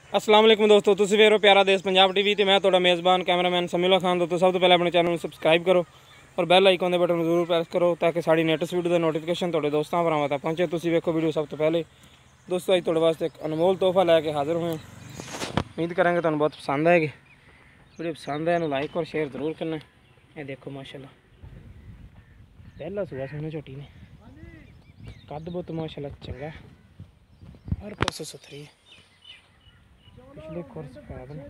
अस्सलाम वालेकुम दोस्तों, तुसीं वेख रहे हो प्यारा देश पंजाब टीवी ते मैं तुहाडा मेज़बान कैमरामैन समीउल्लाह खान। दोस्तों सब तो पहले अपने चैनल को सबसक्राइब करो और बैल आइकन के बटन जरूर प्रेस करो ताकि साड़ी लेटेस्ट वीडियो का नोटिफिकेशन तुहाडे दोस्तां भरावां तक पहुंचे। तुसीं वेखो वीडियो सब तो पहले। दोस्तों अज तुहाडे वास्ते एक अनमोल तोहफा लैके हाजिर हुए। उम्मीद करेंगे तुहानूं बहुत पसंद आएगी। वीडियो पसंद आए लाइक और शेयर जरूर करना। ये देखो माशाल्लाह पहला सुबह सोने झोटी ने कद बुत माशाल्लाह चंगा, हर पासों सुथरी है। पिछले कोर्स पैद ने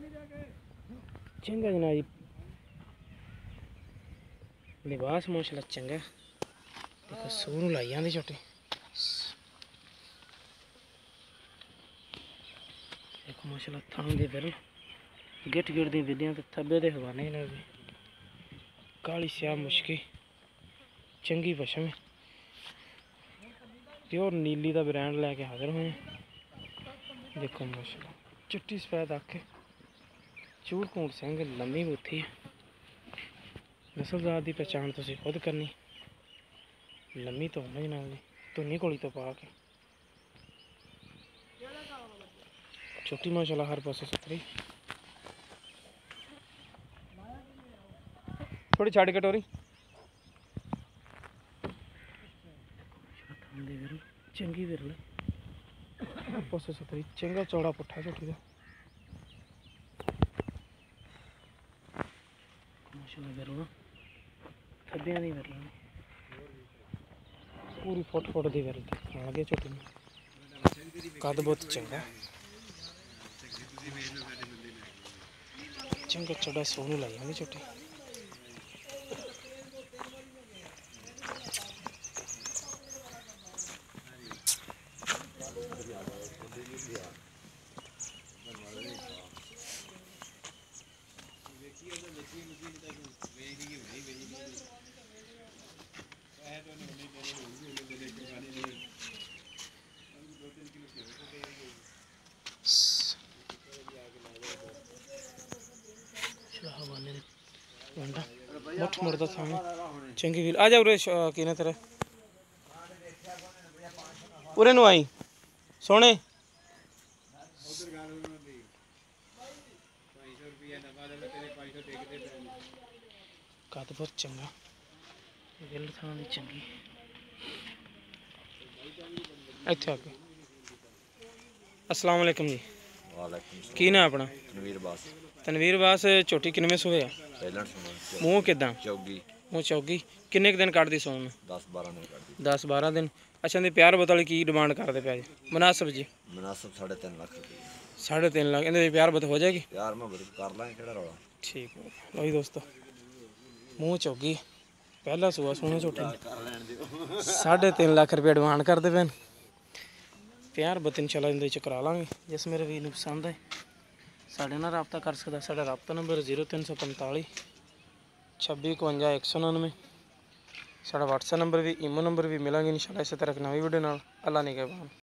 चंगा जनाब, लिबास माशाल्लाह चंगा। देखो सूर लाई आंदी झोटी। देखो माशाल्लाह थां दे बिरल गिट गिट दी विधियां ते थब्बे दे हवाने ने भी काली स्याह मुश्की चंगी पशम है। प्योर नीली का ब्रांड लैके हाजिर हुए। देखो माशाल्लाह चिट्टी सफेद आखे चूड़ कूट सिंह लम्मी बूथी है। नस्ल जात की पहचान तुसीं खुद करनी। लम्मी तो होना जनाब जी, धुनी कोली तो पा के छोटी माशाल्लाह हर पासे सुथरी। थोड़ी छाड़ कटोरी चंगी विरल हर पासे सुथरी चंगा चौड़ा पुट्ठा झोटी का माशाल्लाह विरल थब्बियां दी विरल पूरी फुट फुट दी विरल आ गई झोटी में। कद बहुत चंगा चंगा चौड़ा सोनू लाई आंदी झोटी। मुठ मुड़दा था चंगी वील आ जा उरे की ने तेरे उरे नु आई सोने कद बहुत चंगा विल थां दी चंगी। इत्थे आके अस्सलाम वालेकुम जी। वालेकुम की ना अपना तनवीर बास झोटी किनवे सूए आ मूँह किदा मूँह चौगी किन्ने दिन कटदी सोन 10-12 दिन। अच्छा इन्दी प्यार बत वाली की डिमांड करते पे मुनासिब जी? मुनासिब 3.5 लाख रुपये। 3.5 लाख इन्हें प्यार बत हो जाएगी? यार मैं कर लांगे केड़ा रौला। ठीक है वही दोस्तों मूँह चौगी पहला सूआ सोने झोटी 3.5 लाख रुपये डिमांड करते पे। प्यार बत इंशाल्लाह इन्हें करा लाँगे जिस मेरे वीर नूं पसंद है साढ़े नाल रबता कर सकदा। साडा रबता नंबर 0345 26 51 199। साडा WhatsApp नंबर भी ईमो नंबर भी मिलेंगे इंशाल्लाह इस तरह नवी वीडियो नाल। अल्लाह निगहबान।